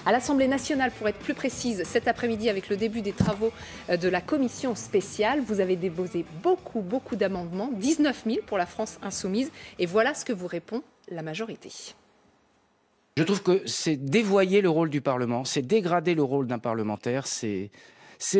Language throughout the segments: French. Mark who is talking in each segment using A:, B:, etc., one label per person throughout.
A: À l'Assemblée nationale, pour être plus précise, cet après-midi, avec le début des travaux de la commission spéciale, vous avez déposé beaucoup d'amendements, 19 000 pour la France insoumise. Et voilà ce que vous répond la majorité.
B: Je trouve que c'est dévoyer le rôle du Parlement, c'est dégrader le rôle d'un parlementaire, c'est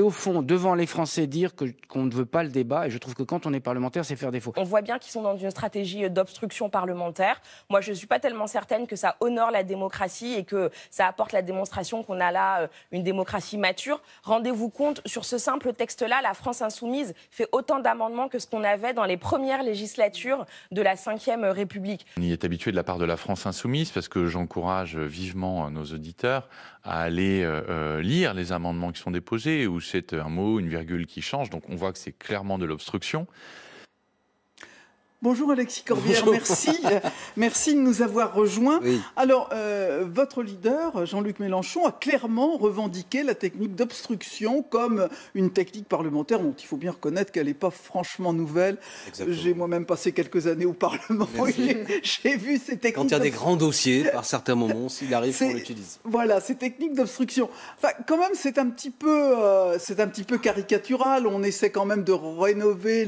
B: au fond, devant les Français, dire qu'on ne veut pas le débat. Et je trouve que quand on est parlementaire, c'est faire défaut.
C: On voit bien qu'ils sont dans une stratégie d'obstruction parlementaire. Moi, je ne suis pas tellement certaine que ça honore la démocratie et que ça apporte la démonstration qu'on a là une démocratie mature. Rendez-vous compte, sur ce simple texte-là, la France insoumise fait autant d'amendements que ce qu'on avait dans les premières législatures de la Ve République.
D: On y est habitué de la part de la France insoumise parce que j'encourage vivement nos auditeurs à aller lire les amendements qui sont déposés, où c'est un mot, une virgule qui change. Donc on voit que c'est clairement de l'obstruction.
E: Bonjour Alexis Corbière, merci de nous avoir rejoints.
F: Oui.
E: Alors, votre leader, Jean-Luc Mélenchon, a clairement revendiqué la technique d'obstruction comme une technique parlementaire dont il faut bien reconnaître qu'elle n'est pas franchement nouvelle. J'ai moi-même passé quelques années au Parlement et j'ai vu ces techniques.
F: Quand il y a des grands dossiers, par certains moments, s'il arrive, on l'utilise.
E: Voilà, ces techniques d'obstruction. Enfin, quand même, c'est un petit peu caricatural. On essaie quand même de rénover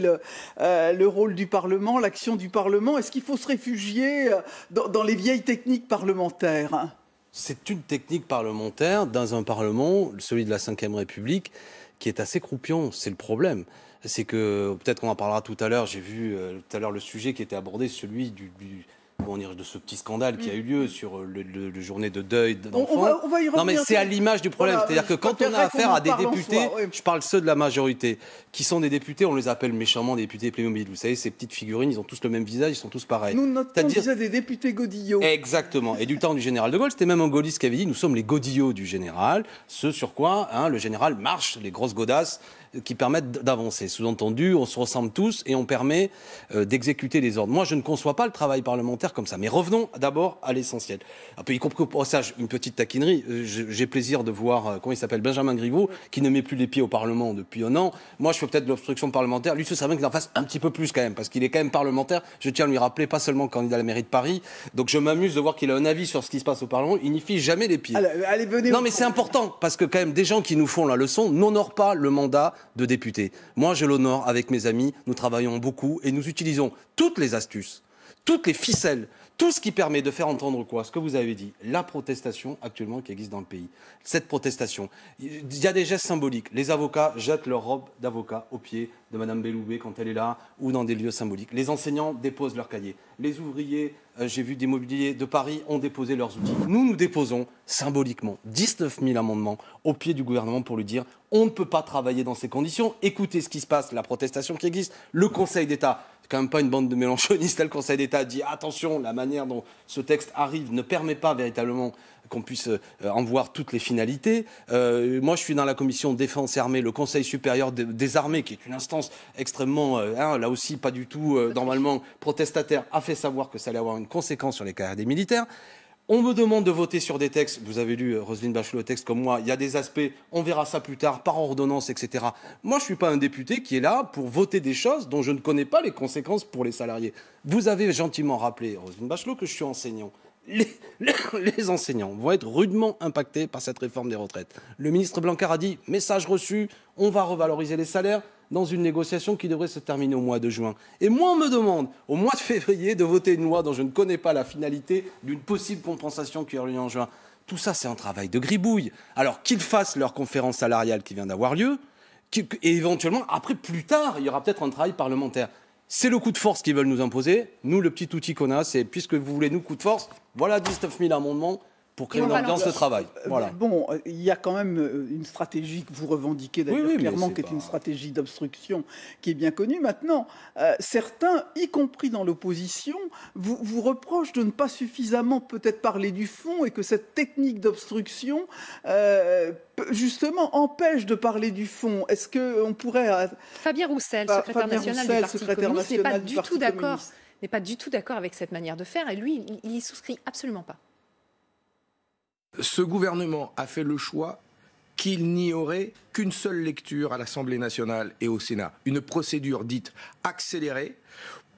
E: le rôle du Parlement, l'action du Parlement. Est-ce qu'il faut se réfugier dans les vieilles techniques parlementaires?
F: C'est une technique parlementaire dans un Parlement, celui de la Ve République, qui est assez croupion. C'est le problème. C'est que, peut-être qu'on en parlera tout à l'heure, j'ai vu tout à l'heure le sujet qui était abordé, celui de ce petit scandale qui a eu lieu sur le journée de deuil d'enfants.
E: On va y revenir.
F: Non, mais c'est à l'image du problème.
E: Voilà,
F: c'est-à-dire que quand on a affaire à des députés, je parle ceux de la majorité, qui sont des députés, on les appelle méchamment des députés Playmobil. Vous savez, ces petites figurines, ils ont tous le même visage, ils sont tous pareils.
E: Nous, notre temps, on disait des députés godillots.
F: Exactement. Et du temps du général de Gaulle, c'était même un gaulliste qui avait dit, nous sommes les godillots du général, ce sur quoi le général marche, les grosses godasses, qui permettent d'avancer. Sous-entendu, on se ressemble tous et on permet d'exécuter les ordres. Moi, je ne conçois pas le travail parlementaire comme ça. Mais revenons d'abord à l'essentiel. Un peu, y compris au passage, une petite taquinerie. J'ai plaisir de voir, comment il s'appelle, Benjamin Griveaux, qui ne met plus les pieds au Parlement depuis un an. Moi, je fais peut-être de l'obstruction parlementaire. Lui, ce serait bien qu'il en fasse un petit peu plus quand même, parce qu'il est quand même parlementaire. Je tiens à lui rappeler, pas seulement candidat à la mairie de Paris. Donc, je m'amuse de voir qu'il a un avis sur ce qui se passe au Parlement. Il n'y fiche jamais les pieds.
E: Allez, venez.
F: Non, mais c'est important, parce que quand même, des gens qui nous font la leçon n'honorent pas le mandat de député. Moi, je l'honore avec mes amis. Nous travaillons beaucoup et nous utilisons toutes les astuces, toutes les ficelles, tout ce qui permet de faire entendre quoi? Ce que vous avez dit, la protestation actuellement qui existe dans le pays. Cette protestation, il y a des gestes symboliques. Les avocats jettent leur robe d'avocat aux pieds de Madame Belloubet quand elle est là, ou dans des lieux symboliques. Les enseignants déposent leurs cahiers. Les ouvriers, j'ai vu des mobiliers de Paris, ont déposé leurs outils. Nous déposons symboliquement 19 000 amendements au pied du gouvernement pour lui dire on ne peut pas travailler dans ces conditions. Écoutez ce qui se passe, la protestation qui existe. Le Conseil d'État, c'est quand même pas une bande de mélenchonistes. Le Conseil d'État dit attention, la manière dont ce texte arrive ne permet pas véritablement qu'on puisse en voir toutes les finalités. Moi, je suis dans la commission défense et armée, le Conseil supérieur des armées, qui est une instance extrêmement, là aussi, pas du tout normalement protestataire, a fait savoir que ça allait avoir une conséquence sur les carrières des militaires. On me demande de voter sur des textes, vous avez lu Roselyne Bachelot le texte comme moi, il y a des aspects, on verra ça plus tard, par ordonnance, etc. Moi, je ne suis pas un député qui est là pour voter des choses dont je ne connais pas les conséquences pour les salariés. Vous avez gentiment rappelé, Roselyne Bachelot, que je suis enseignant. Les enseignants vont être rudement impactés par cette réforme des retraites. Le ministre Blanquer a dit, message reçu, on va revaloriser les salaires dans une négociation qui devrait se terminer au mois de juin. Et moi, on me demande, au mois de février, de voter une loi dont je ne connais pas la finalité d'une possible compensation qui aurait lieu en juin. Tout ça, c'est un travail de gribouille. Alors qu'ils fassent leur conférence salariale qui vient d'avoir lieu, et éventuellement, après, plus tard, il y aura peut-être un travail parlementaire. C'est le coup de force qu'ils veulent nous imposer. Nous, le petit outil qu'on a, c'est, puisque vous voulez nous, coup de force, voilà 19 000 amendements pour créer une ambiance de travail. Voilà.
E: Bon, il y a quand même une stratégie que vous revendiquez d'ailleurs clairement, qui est une stratégie d'obstruction qui est bien connue. Maintenant, certains, y compris dans l'opposition, vous reprochent de ne pas suffisamment peut-être parler du fond et que cette technique d'obstruction, justement, empêche de parler du fond. Est-ce qu'on pourrait...
A: Fabien Roussel, secrétaire national du Parti communiste, n'est pas du tout d'accord avec cette manière de faire et lui, il y souscrit absolument pas.
G: Ce gouvernement a fait le choix qu'il n'y aurait qu'une seule lecture à l'Assemblée nationale et au Sénat, une procédure dite accélérée,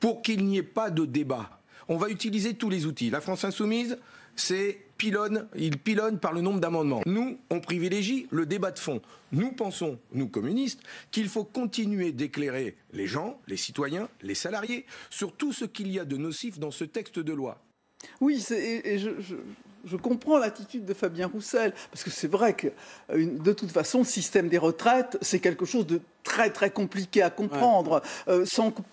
G: pour qu'il n'y ait pas de débat. On va utiliser tous les outils. La France insoumise, c'est pilonnent par le nombre d'amendements. Nous, on privilégie le débat de fond. Nous pensons, nous communistes, qu'il faut continuer d'éclairer les gens, les citoyens, les salariés, sur tout ce qu'il y a de nocif dans ce texte de loi.
E: Oui, je comprends l'attitude de Fabien Roussel, parce que c'est vrai que, de toute façon, le système des retraites, c'est quelque chose de très, très compliqué à comprendre. Ouais.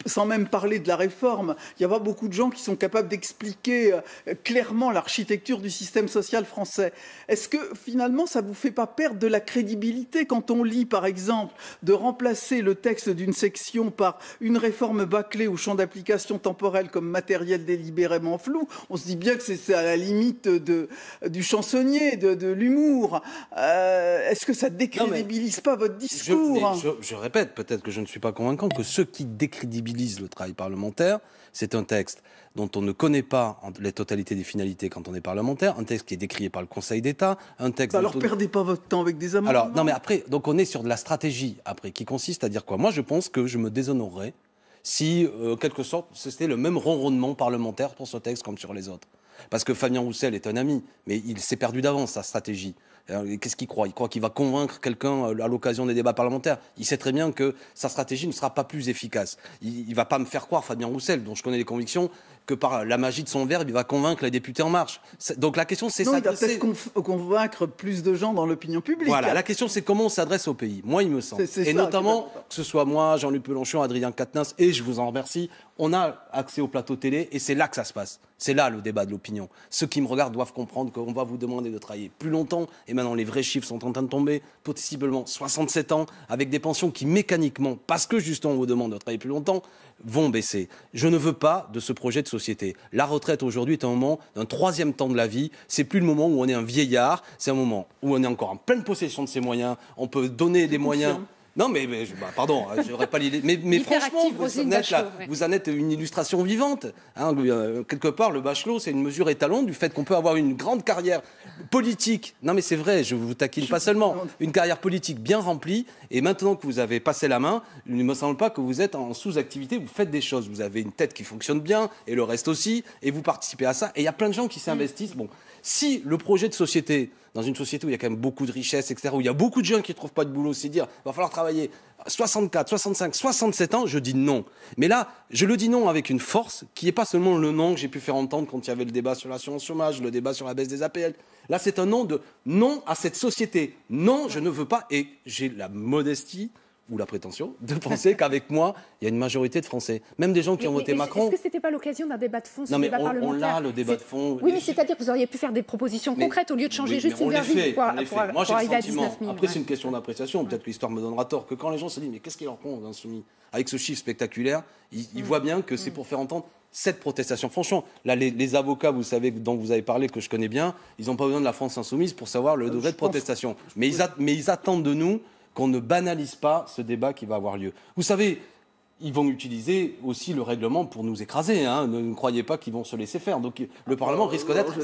E: Sans même parler de la réforme, il n'y a pas beaucoup de gens qui sont capables d'expliquer clairement l'architecture du système social français. Est-ce que, finalement, ça ne vous fait pas perdre de la crédibilité quand on lit, par exemple, de remplacer le texte d'une section par une réforme bâclée au champ d'application temporel comme matériel délibérément flou? On se dit bien que c'est à la limite du chansonnier, de l'humour. Est-ce que ça ne décrédibilise pas votre discours?
F: Je répète, peut-être que je ne suis pas convaincant, que ce qui décrédibilise le travail parlementaire, c'est un texte dont on ne connaît pas les totalités des finalités quand on est parlementaire, un texte qui est décrié par le Conseil d'État, un texte...
E: Alors perdez pas votre temps avec des amendements.
F: Alors, non mais après, donc on est sur de la stratégie, après, qui consiste à dire quoi? Moi, je pense que je me déshonorerais si, quelque sorte, c'était le même ronronnement parlementaire pour ce texte comme sur les autres. Parce que Fabien Roussel est un ami, mais il s'est perdu d'avance sa stratégie. Qu'est-ce qu'il croit? Il croit qu'il va convaincre quelqu'un à l'occasion des débats parlementaires. Il sait très bien que sa stratégie ne sera pas plus efficace. Il ne va pas me faire croire, Fabien Roussel, dont je connais les convictions, que par la magie de son verbe, il va convaincre les députés En Marche. Donc la question, c'est s'adresser...
E: il va peut-être convaincre plus de gens dans l'opinion publique.
F: Voilà, la question, c'est comment on s'adresse au pays. Moi, il me semble. Et notamment, que ce soit moi, Jean-Luc Mélenchon, Adrien Quatennens, et je vous en remercie, on a accès au plateau télé, et c'est là que ça se passe. C'est là le débat de l'opinion. Ceux qui me regardent doivent comprendre qu'on va vous demander de travailler plus longtemps, et maintenant les vrais chiffres sont en train de tomber, possiblement 67 ans, avec des pensions qui mécaniquement, parce que justement on vous demande de travailler plus longtemps, vont baisser. Je ne veux pas de ce projet de société. La retraite aujourd'hui est un moment d'un troisième temps de la vie. C'est plus le moment où on est un vieillard, c'est un moment où on est encore en pleine possession de ses moyens. On peut donner des moyens. Non, pardon, je n'aurais pas l'idée. Mais franchement, vous en êtes une illustration vivante. Hein, quelque part, le bachelot, c'est une mesure étalon du fait qu'on peut avoir une grande carrière politique. Non, mais c'est vrai, je vous taquine pas seulement. Une carrière politique bien remplie. Et maintenant que vous avez passé la main, il ne me semble pas que vous êtes en sous-activité. Vous faites des choses. Vous avez une tête qui fonctionne bien et le reste aussi. Et vous participez à ça. Et il y a plein de gens qui s'investissent. Bon, si le projet de société, dans une société où il y a quand même beaucoup de richesses, etc., où il y a beaucoup de gens qui ne trouvent pas de boulot, c'est dire il va falloir travailler 64, 65, 67 ans, je dis non. Mais là, je le dis non avec une force qui n'est pas seulement le non que j'ai pu faire entendre quand il y avait le débat sur l'assurance chômage, le débat sur la baisse des APL. Là, c'est un non de non à cette société. Non, je ne veux pas. Et j'ai la modestie ou la prétention de penser qu'avec moi, il y a une majorité de Français. Même des gens qui ont voté Macron.
A: Est-ce que ce n'était pas l'occasion d'un débat de fond sur
F: le
A: débat parlementaire?
F: On l'a, le débat de fond.
A: Oui, mais c'est-à-dire que vous auriez pu faire des propositions concrètes au lieu de changer juste une virgule pour arriver à 19 000.
F: Après, c'est une question d'appréciation. Peut-être que l'histoire me donnera tort. Que quand les gens se disent, mais qu'est-ce qu'ils leur font aux Insoumis? Avec ce chiffre spectaculaire, ils voient bien que c'est pour faire entendre cette protestation. Franchement, là, les avocats, vous savez, dont vous avez parlé, que je connais bien, ils n'ont pas besoin de la France Insoumise pour savoir le degré de protestation. Mais ils attendent de nous qu'on ne banalise pas ce débat qui va avoir lieu. Vous savez, ils vont utiliser aussi le règlement pour nous écraser. Hein. Ne croyez pas qu'ils vont se laisser faire. Donc le Parlement risque d'être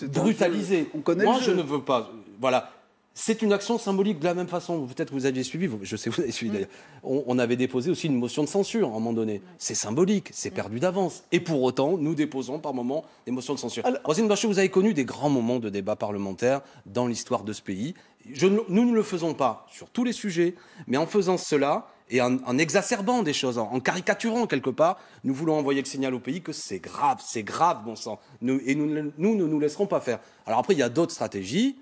F: brutalisé. Moi, je ne veux pas. Voilà. C'est une action symbolique de la même façon. Peut-être que vous aviez suivi, je sais que vous avez suivi d'ailleurs. On avait déposé aussi une motion de censure à un moment donné. C'est symbolique, c'est perdu d'avance. Et pour autant, nous déposons par moment des motions de censure. Roselyne Bachelot, vous avez connu des grands moments de débat parlementaire dans l'histoire de ce pays. Nous ne le faisons pas sur tous les sujets, mais en faisant cela et en exacerbant des choses, en caricaturant quelque part, nous voulons envoyer le signal au pays que c'est grave, bon sang. Nous ne nous laisserons pas faire. Alors après, il y a d'autres stratégies.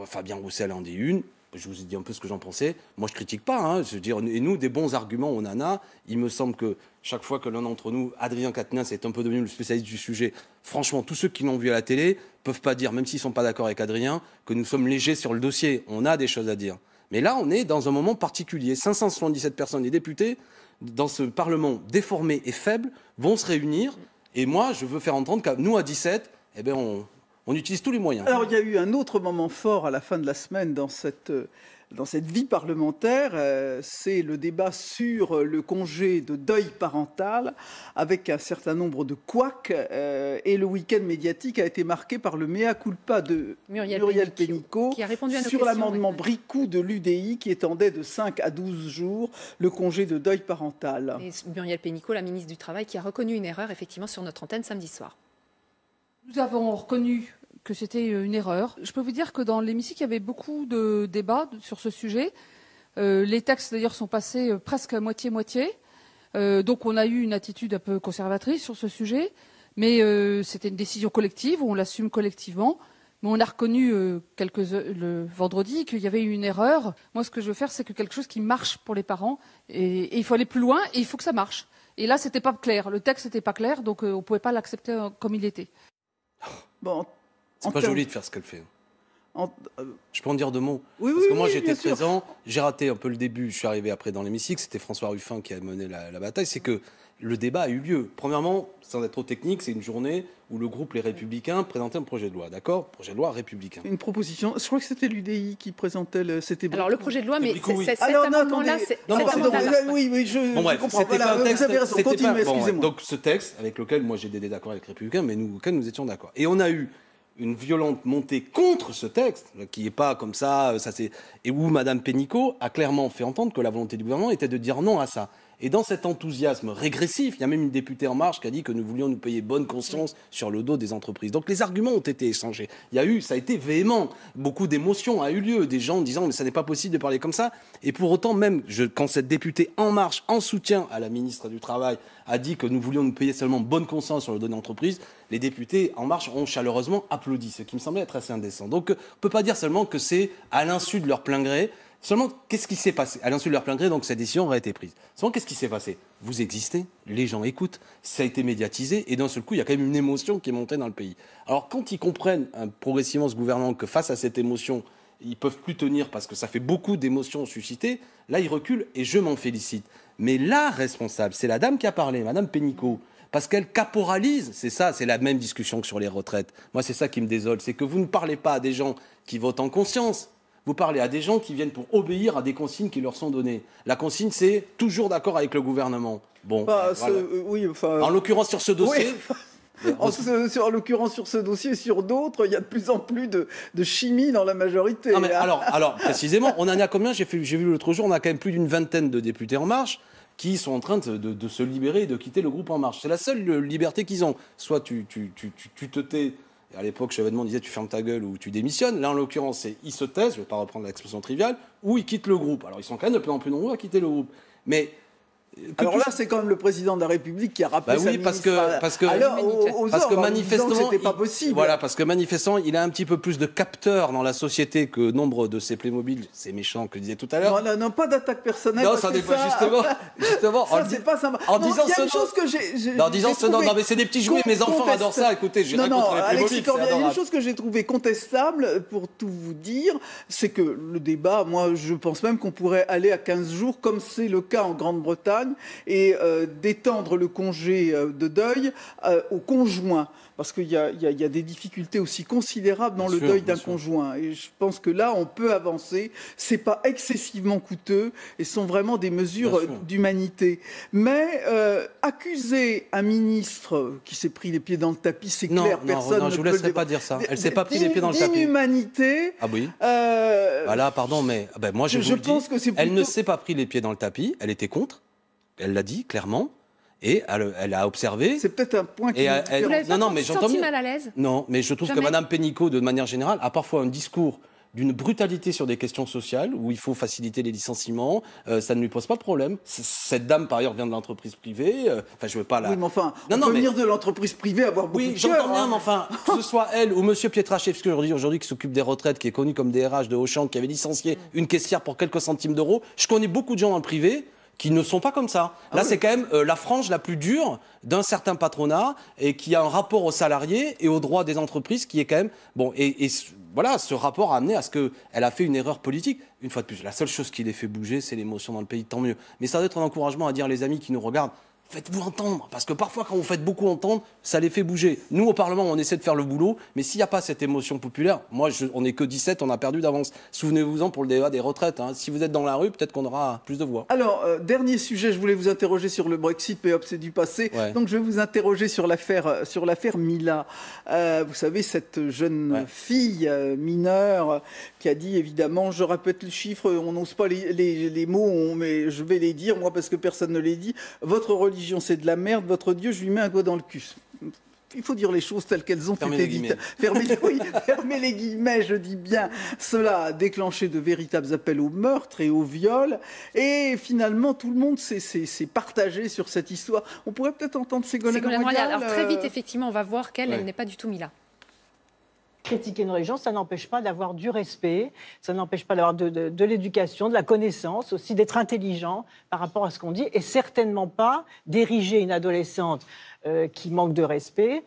F: Fabien Roussel en dit une. Je vous ai dit un peu ce que j'en pensais. Moi, je critique pas. Hein. Je veux dire, et nous, des bons arguments, on en a. Il me semble que chaque fois que l'un d'entre nous, Adrien Quatennens, est un peu devenu le spécialiste du sujet, franchement, tous ceux qui l'ont vu à la télé peuvent pas dire, même s'ils sont pas d'accord avec Adrien, que nous sommes légers sur le dossier. On a des choses à dire. Mais là, on est dans un moment particulier. 577 personnes, des députés, dans ce Parlement déformé et faible, vont se réunir. Et moi, je veux faire entendre qu'à nous, à 17, eh bien, on utilise tous les moyens.
E: Alors, il y a eu un autre moment fort à la fin de la semaine dans cette vie parlementaire. C'est le débat sur le congé de deuil parental avec un certain nombre de couacs. Et le week-end médiatique a été marqué par le mea culpa de Muriel Pénicaud
A: qui a répondu à nos
E: sur l'amendement Bricout de l'UDI qui étendait de 5 à 12 jours le congé de deuil parental.
A: Et Muriel Pénicaud, la ministre du Travail, qui a reconnu une erreur effectivement sur notre antenne samedi soir.
H: Nous avons reconnu que c'était une erreur. Je peux vous dire que dans l'hémicycle, il y avait beaucoup de débats sur ce sujet. Les textes, d'ailleurs, sont passés presque à moitié-moitié. Donc on a eu une attitude un peu conservatrice sur ce sujet. Mais c'était une décision collective, où on l'assume collectivement. Mais on a reconnu le vendredi qu'il y avait eu une erreur. Moi, ce que je veux faire, c'est que quelque chose qui marche pour les parents. Et il faut aller plus loin et il faut que ça marche. Et là, c'était pas clair. Le texte n'était pas clair, donc on ne pouvait pas l'accepter comme il était.
F: Bon, c'est pas joli de faire ce qu'elle fait. Je peux en dire deux mots. Parce que moi, j'étais présent. J'ai raté un peu le début. Je suis arrivé après dans l'hémicycle. C'était François Ruffin qui a mené la bataille. C'est que le débat a eu lieu. Premièrement, sans être trop technique, c'est une journée où le groupe Les Républicains présentait un projet de loi, d'accord ? Projet de loi républicain.
E: Une proposition. Je crois que c'était l'UDI qui présentait le.
A: Alors le projet de loi, mais cet
E: amendement-là, c'est.
A: Oui,
E: je comprends.
F: C'était pas un texte.
E: Vous avez raison. Continuez, excusez-moi.
F: Donc ce texte, avec lequel moi j'ai des désaccords avec les Républicains, mais auquel nous étions d'accord. Et on a eu une violente montée contre ce texte, qui n'est pas comme ça, et où Mme Pénicaud a clairement fait entendre que la volonté du gouvernement était de dire non à ça. Et dans cet enthousiasme régressif, il y a même une députée En Marche qui a dit que nous voulions nous payer bonne conscience sur le dos des entreprises. Donc les arguments ont été échangés. Ça a été véhément. Beaucoup d'émotions a eu lieu. Des gens disant mais ça n'est pas possible de parler comme ça. Et pour autant, même quand cette députée En Marche, en soutien à la ministre du Travail, a dit que nous voulions nous payer seulement bonne conscience sur le dos des entreprises, les députés En Marche ont chaleureusement applaudi, ce qui me semblait être assez indécent. Donc on ne peut pas dire seulement que c'est à l'insu de leur plein gré. Seulement, qu'est-ce qui s'est passé ? À l'insu de leur plein gré, donc cette décision aurait été prise. Seulement, qu'est-ce qui s'est passé ? Vous existez, les gens écoutent, ça a été médiatisé, et d'un seul coup, il y a quand même une émotion qui est montée dans le pays. Alors, quand ils comprennent progressivement, ce gouvernement, que face à cette émotion, ils ne peuvent plus tenir parce que ça fait beaucoup d'émotions suscitées, là, ils reculent, et je m'en félicite. Mais la responsable, c'est la dame qui a parlé, Mme Pénicaud, parce qu'elle caporalise, c'est ça, c'est la même discussion que sur les retraites. Moi, c'est ça qui me désole, c'est que vous ne parlez pas à des gens qui votent en conscience. Vous parlez à des gens qui viennent pour obéir à des consignes qui leur sont données. La consigne, c'est toujours d'accord avec le gouvernement. Bon, voilà. En l'occurrence, sur ce dossier...
E: En l'occurrence, sur ce dossier et sur d'autres, il y a de plus en plus de chimie dans la majorité.
F: Non, mais alors, précisément, on en a combien ? J'ai vu l'autre jour, on a quand même plus d'une vingtaine de députés En Marche qui sont en train de se libérer et de quitter le groupe En Marche. C'est la seule liberté qu'ils ont. Soit tu te tais... Et à l'époque, Chevènement disait tu fermes ta gueule ou tu démissionnes. Là, en l'occurrence, c'est ils se taisent, je ne vais pas reprendre l'expression triviale, ou ils quittent le groupe. Alors, ils sont quand même de plus en plus nombreux à quitter le groupe. Mais
E: alors là, c'est quand même le président de la République qui a rappelé sa ministre
F: parce que manifestement,
E: c'était pas possible.
F: Voilà, parce que manifestement, il a un petit peu plus de capteurs dans la société que nombre de ces Playmobil, c'est méchant que je disais tout à l'heure.
E: Non, pas d'attaque personnelle.
F: Non, ça n'est pas justement.
E: Ça, c'est pas sympa.
F: En disant
E: il y a une chose que j'ai
F: non, mais c'est des petits jouets, mes enfants adorent ça. Écoutez, j'ai rien contre les Playmobil.
E: Il y a une chose que j'ai trouvée contestable, pour tout vous dire, c'est que le débat, moi, je pense même qu'on pourrait aller à 15 jours, comme c'est le cas en Grande-Bretagne, et d'étendre le congé de deuil au conjoint. Parce qu'il y a des difficultés aussi considérables dans le deuil d'un conjoint. Et je pense que là, on peut avancer. C'est pas excessivement coûteux et sont vraiment des mesures d'humanité. Mais accuser un ministre qui s'est pris les pieds dans le tapis, c'est clair. Personne ne
F: je vous laisserai pas dire ça. Elle s'est pas pris les pieds dans le tapis.
E: D'inhumanité.
F: Ah oui. Voilà, pardon, mais moi je vous le dis. Elle ne s'est pas pris les pieds dans le tapis. Elle était contre. Elle l'a dit clairement. Et elle a observé.
E: C'est peut-être un point qui...
A: Vous l'avez pas senti mal à l'aise ?
F: Non, mais je trouve que Mme Pénicaud, de manière générale, a parfois un discours d'une brutalité sur des questions sociales, où il faut faciliter les licenciements, ça ne lui pose pas de problème. Cette dame, par ailleurs, vient de l'entreprise privée, enfin, je veux pas la...
E: Oui, mais enfin, on peut venir de l'entreprise privée, avoir beaucoup de cœur.
F: Oui, j'entends bien, mais enfin, que ce soit elle ou M. Pietraszewski, aujourd'hui, qui s'occupe des retraites, qui est connu comme DRH de Auchan, qui avait licencié une caissière pour quelques centimes d'euros, je connais beaucoup de gens dans le privé qui ne sont pas comme ça. Là, c'est quand même la frange la plus dure d'un certain patronat et qui a un rapport aux salariés et aux droits des entreprises qui est quand même... Bon, et voilà, ce rapport a amené à ce qu'elle a fait une erreur politique. Une fois de plus, la seule chose qui les fait bouger, c'est l'émotion dans le pays, tant mieux. Mais ça doit être un encouragement à dire, les amis qui nous regardent, faites-vous entendre, parce que parfois, quand vous faites beaucoup entendre, ça les fait bouger. Nous, au Parlement, on essaie de faire le boulot, mais s'il n'y a pas cette émotion populaire, on n'est que 17, on a perdu d'avance. Souvenez-vous-en pour le débat des retraites. Hein. Si vous êtes dans la rue, peut-être qu'on aura plus de voix.
E: Alors, dernier sujet, je voulais vous interroger sur le Brexit, mais hop, c'est du passé. Ouais. Donc, je vais vous interroger sur l'affaire Mila. Vous savez, cette jeune fille mineure qui a dit, évidemment, je répète les chiffres, on n'ose pas les mots, mais je vais les dire, moi, parce que personne ne les dit. Votre religion, c'est de la merde. Votre Dieu, je lui mets un doigt dans le cul. il faut dire les choses telles qu'elles ont
F: Fermez
E: été
F: les
E: dites. Fermez les guillemets, je dis bien. Cela a déclenché de véritables appels au meurtre et au viol. Et finalement, tout le monde s'est partagé sur cette histoire. On pourrait peut-être entendre Ségolène Royal.
A: Alors très vite, effectivement, on va voir qu'elle n'est pas du tout mise là.
I: Critiquer une religion, ça n'empêche pas d'avoir du respect, ça n'empêche pas d'avoir de l'éducation, de la connaissance, aussi d'être intelligent par rapport à ce qu'on dit, et certainement pas d'ériger une adolescente qui manque de respect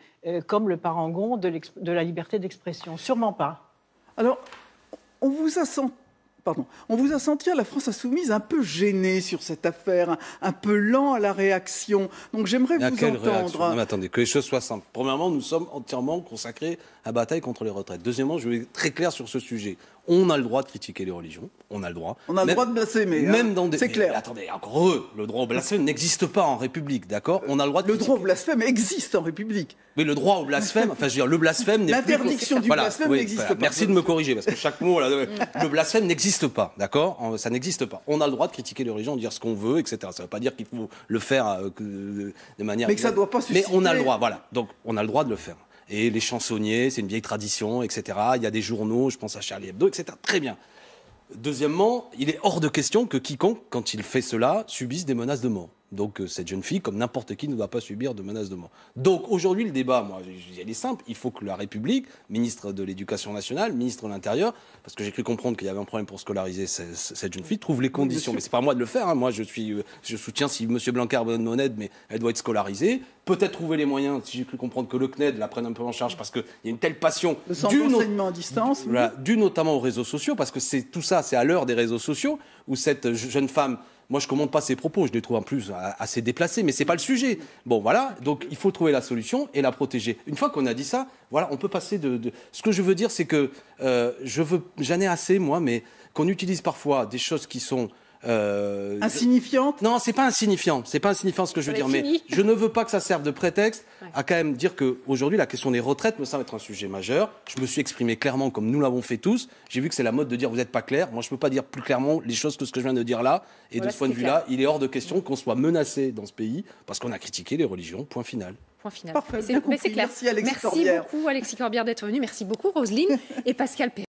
I: comme le parangon de la liberté d'expression. Sûrement pas.
E: Alors, on vous a senti à la France Insoumise un peu gêné sur cette affaire, un peu lent à la réaction. Donc j'aimerais vous entendre.
F: Non, mais attendez, que les choses soient simples. Premièrement, nous sommes entièrement consacrés à la bataille contre les retraites. Deuxièmement, je vais être très clair sur ce sujet. On a le droit de critiquer les religions. On a le droit.
E: On a le droit de blasphémer.
F: Même dans des...
E: C'est clair.
F: Attendez, encore heureux, le droit au blasphème n'existe pas en République, d'accord? On a le droit de
E: Le droit au blasphème existe en République.
F: Mais le droit au blasphème, enfin je veux dire, le blasphème n'est plus...
E: L'interdiction du blasphème n'existe pas.
F: Merci de me corriger, parce que chaque mot, là, le blasphème n'existe pas, d'accord? Ça n'existe pas. On a le droit de critiquer les religions, de dire ce qu'on veut, etc. Ça ne veut pas dire qu'il faut le faire de manière...
E: Mais que ça ne doit pas susciter...
F: Mais on a le droit, voilà. Donc on a le droit de le faire. Et les chansonniers, c'est une vieille tradition, etc. Il y a des journaux, je pense à Charlie Hebdo, etc. Très bien. Deuxièmement, il est hors de question que quiconque, quand il fait cela, subisse des menaces de mort. Donc cette jeune fille, comme n'importe qui, ne doit pas subir de menaces de mort. Donc aujourd'hui, le débat, moi, il est simple. Il faut que la République, ministre de l'Éducation nationale, ministre de l'Intérieur, parce que j'ai cru comprendre qu'il y avait un problème pour scolariser cette jeune fille, trouve les conditions. Mais c'est pas à moi de le faire. Hein. Moi, je soutiens si M. Blanquer a besoin d'aide, mais elle doit être scolarisée. Peut-être trouver les moyens, si j'ai cru comprendre que le CNED la prenne un peu en charge, parce qu'il y a une telle passion
E: d'enseignement à distance,
F: dû notamment aux réseaux sociaux, parce que c'est tout ça, c'est à l'heure des réseaux sociaux où cette jeune femme. Moi, je ne commente pas ses propos, je les trouve en plus assez déplacés, mais ce n'est pas le sujet. Bon, voilà, donc il faut trouver la solution et la protéger. Une fois qu'on a dit ça, voilà, on peut passer Ce que je veux dire, c'est que j'en ai assez, moi, mais qu'on utilise parfois des choses qui sont...
E: insignifiante?
F: Non, c'est pas insignifiant. C'est pas insignifiant ce que je veux dire. Mais je ne veux pas que ça serve de prétexte à quand même dire qu'aujourd'hui, la question des retraites me semble être un sujet majeur. Je me suis exprimé clairement comme nous l'avons fait tous. J'ai vu que c'est la mode de dire vous n'êtes pas clair. Moi, je peux pas dire plus clairement les choses que ce que je viens de dire là. Et de ce point de vue-là, il est hors de question qu'on soit menacé dans ce pays parce qu'on a critiqué les religions. Point final.
A: Point final.
E: Parfait.
A: C'est clair.
E: Merci, Alexis
A: Merci beaucoup, Alexis Corbière, d'être venu. Merci beaucoup, Roselyne et Pascal Perrin.